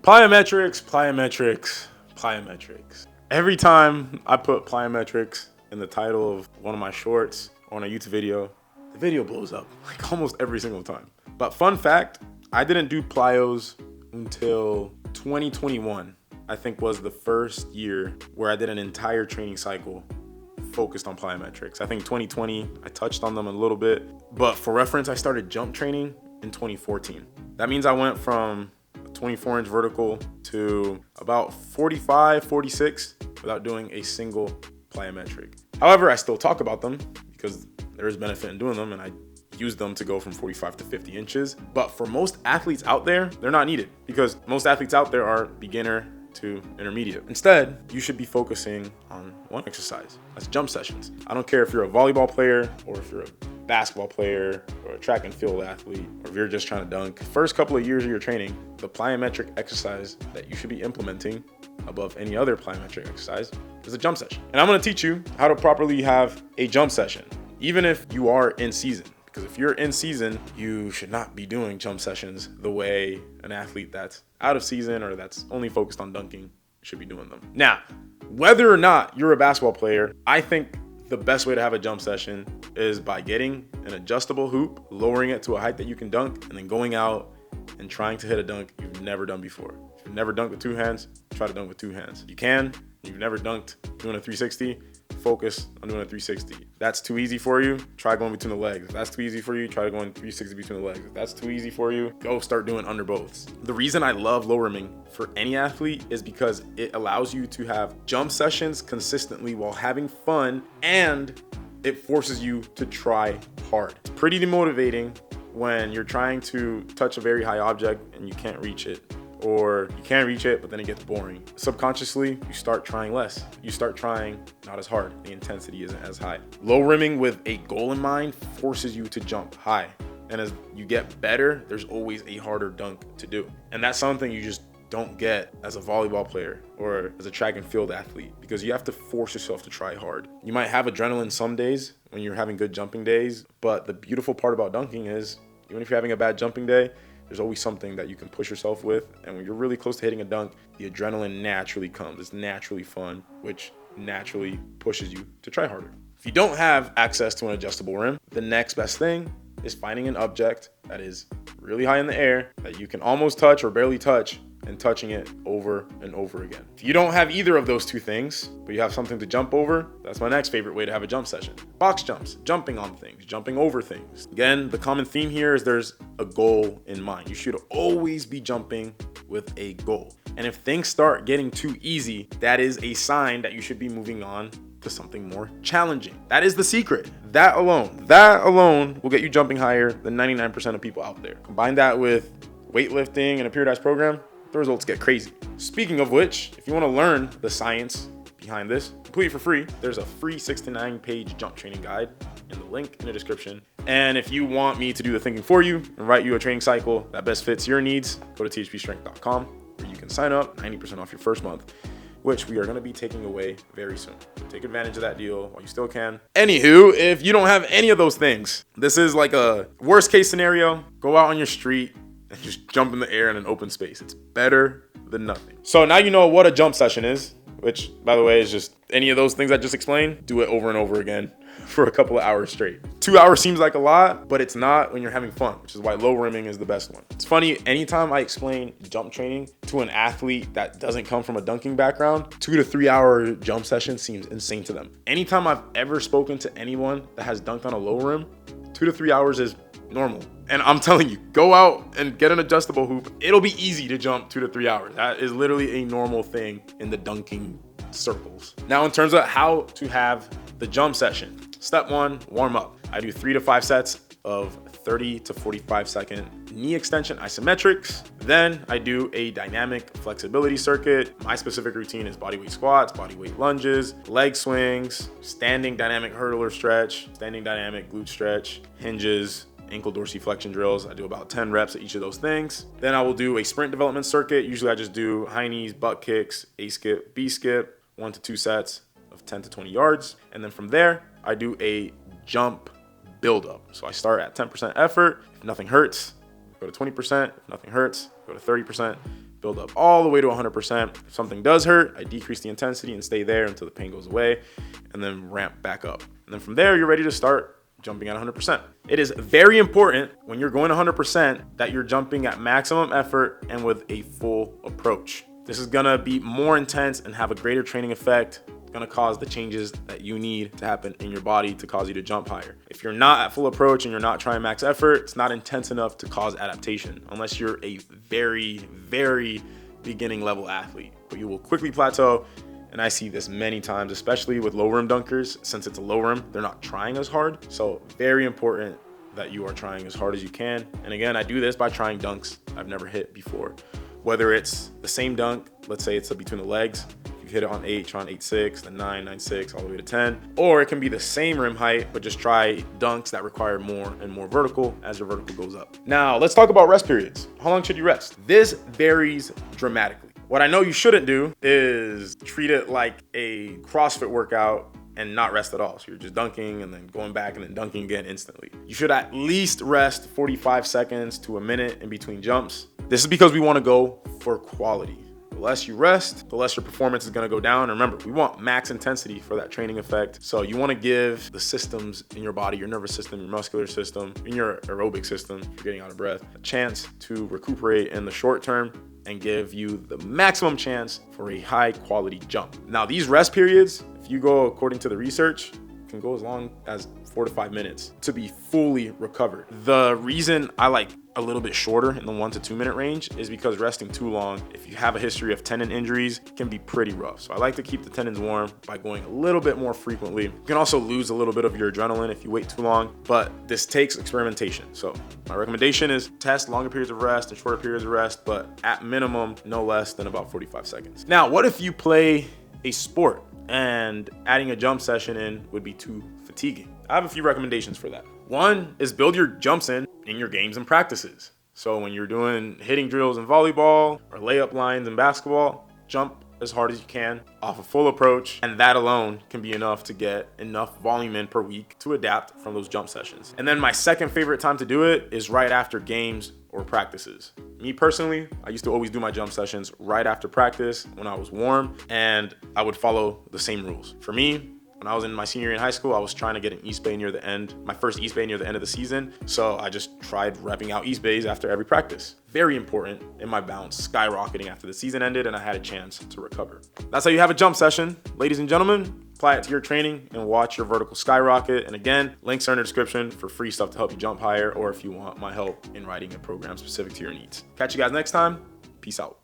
Plyometrics. Every time I put plyometrics in the title of one of my shorts or on a YouTube video, the video blows up like almost every single time. But fun fact, I didn't do plyos until 2021, I think was the first year where I did an entire training cycle focused on plyometrics. I think 2020, I touched on them a little bit, but for reference, I started jump training in 2014. That means I went from a 24-inch vertical to about 45, 46 without doing a single plyometric. However, I still talk about them because there is benefit in doing them, and I use them to go from 45 to 50 inches. But for most athletes out there, they're not needed because most athletes out there are beginner to intermediate. Instead, you should be focusing on one exercise. That's jump sessions. I don't care if you're a volleyball player or if you're a basketball player or a track and field athlete, or if you're just trying to dunk. First couple of years of your training, the plyometric exercise that you should be implementing above any other plyometric exercise is a jump session. And I'm gonna teach you how to properly have a jump session, even if you are in season. Because if you're in season, you should not be doing jump sessions the way an athlete that's out of season or that's only focused on dunking should be doing them. Now, whether or not you're a basketball player, I think the best way to have a jump session is by getting an adjustable hoop, lowering it to a height that you can dunk, and then going out and trying to hit a dunk you've never done before. If you've never dunked with two hands, try to dunk with two hands. You can. You've never dunked doing a 360, focus on doing a 360. If that's too easy for you, try going between the legs. If that's too easy for you, try going 360 between the legs. If that's too easy for you, go start doing under boths. The reason I love low rimming for any athlete is because it allows you to have jump sessions consistently while having fun, and it forces you to try hard. It's pretty demotivating when you're trying to touch a very high object and you can't reach it, or you can reach it, but then it gets boring. Subconsciously, you start trying less. You start trying not as hard. The intensity isn't as high. Low rimming with a goal in mind forces you to jump high. And as you get better, there's always a harder dunk to do. And that's something you just don't get as a volleyball player or as a track and field athlete, because you have to force yourself to try hard. You might have adrenaline some days when you're having good jumping days, but the beautiful part about dunking is even if you're having a bad jumping day, there's always something that you can push yourself with. And when you're really close to hitting a dunk, the adrenaline naturally comes. It's naturally fun, which naturally pushes you to try harder. If you don't have access to an adjustable rim, the next best thing is finding an object that is really high in the air that you can almost touch or barely touch, and touching it over and over again. If you don't have either of those two things, but you have something to jump over, that's my next favorite way to have a jump session. Box jumps, jumping on things, jumping over things. Again, the common theme here is there's a goal in mind. You should always be jumping with a goal. And if things start getting too easy, that is a sign that you should be moving on to something more challenging. That is the secret. That alone will get you jumping higher than 99% of people out there. Combine that with weightlifting and a periodized program, the results get crazy. Speaking of which, if you want to learn the science behind this completely for free, there's a free 6 to 9 page jump training guide in the link in the description. And if you want me to do the thinking for you and write you a training cycle that best fits your needs, go to THPstrength.com, where you can sign up 90% off your first month, which we are going to be taking away very soon. So take advantage of that deal while you still can. Anywho, if you don't have any of those things, this is like a worst case scenario. Go out on your street and just jump in the air in an open space. It's better than nothing. So now you know what a jump session is, which, by the way, is just any of those things I just explained. Do it over and over again for a couple of hours straight. 2 hours seems like a lot, but it's not when you're having fun, which is why low rimming is the best one. It's funny, anytime I explain jump training to an athlete that doesn't come from a dunking background, 2 to 3 hour jump session seems insane to them. Anytime I've ever spoken to anyone that has dunked on a low rim, 2 to 3 hours is normal. And I'm telling you, go out and get an adjustable hoop. It'll be easy to jump 2 to 3 hours. That is literally a normal thing in the dunking circles. Now, in terms of how to have the jump session, step 1, warm up. I do 3 to 5 sets of 30 to 45 second knee extension isometrics. Then I do a dynamic flexibility circuit. My specific routine is bodyweight squats, bodyweight lunges, leg swings, standing dynamic hurdler stretch, standing dynamic glute stretch, hinges, ankle dorsiflexion drills. I do about 10 reps at each of those things. Then I will do a sprint development circuit. Usually I just do high knees, butt kicks, A skip, B skip, 1 to 2 sets of 10 to 20 yards. And then from there, I do a jump buildup. So I start at 10% effort. If nothing hurts, go to 20%. If nothing hurts, go to 30%. build up all the way to 100%. If something does hurt, I decrease the intensity and stay there until the pain goes away, and then ramp back up. And then from there, you're ready to start jumping at 100%. It is very important when you're going 100% that you're jumping at maximum effort and with a full approach. This is gonna be more intense and have a greater training effect. It's gonna cause the changes that you need to happen in your body to cause you to jump higher. If you're not at full approach and you're not trying max effort, it's not intense enough to cause adaptation unless you're a very, very beginning level athlete. But you will quickly plateau. And I see this many times, especially with low rim dunkers. Since it's a low rim, they're not trying as hard. So very important that you are trying as hard as you can. And again, I do this by trying dunks I've never hit before. Whether it's the same dunk, let's say it's between the legs, you hit it on 8, try on 8.6, then 9, 9.6, all the way to 10. Or it can be the same rim height, but just try dunks that require more and more vertical as your vertical goes up. Now, let's talk about rest periods. How long should you rest? This varies dramatically. What I know you shouldn't do is treat it like a CrossFit workout and not rest at all. So you're just dunking and then going back and then dunking again instantly. You should at least rest 45 seconds to a minute in between jumps. This is because we want to go for quality. The less you rest, the less your performance is going to go down. And remember, we want max intensity for that training effect. So you want to give the systems in your body, your nervous system, your muscular system, and your aerobic system, if you're getting out of breath, a chance to recuperate in the short term and give you the maximum chance for a high quality jump. Now, these rest periods, if you go according to the research, can go as long as 4 to 5 minutes to be fully recovered. The reason I like a little bit shorter in the 1 to 2 minute range is because resting too long, if you have a history of tendon injuries, can be pretty rough. So I like to keep the tendons warm by going a little bit more frequently. You can also lose a little bit of your adrenaline if you wait too long, but this takes experimentation. So my recommendation is test longer periods of rest and shorter periods of rest, but at minimum, no less than about 45 seconds. Now, what if you play a sport and adding a jump session in would be too fatiguing? I have a few recommendations for that. One is build your jumps in your games and practices. So when you're doing hitting drills in volleyball or layup lines in basketball, jump as hard as you can off a full approach, and that alone can be enough to get enough volume in per week to adapt from those jump sessions. And then my second favorite time to do it is right after games or practices. Me personally, I used to always do my jump sessions right after practice when I was warm, and I would follow the same rules. For me, when I was in my senior year in high school, I was trying to get an East Bay near the end, my first East Bay near the end of the season. So I just tried repping out East Bays after every practice. Very important in my bounce skyrocketing after the season ended and I had a chance to recover. That's how you have a jump session. Ladies and gentlemen, apply it to your training and watch your vertical skyrocket. And again, links are in the description for free stuff to help you jump higher or if you want my help in writing a program specific to your needs. Catch you guys next time. Peace out.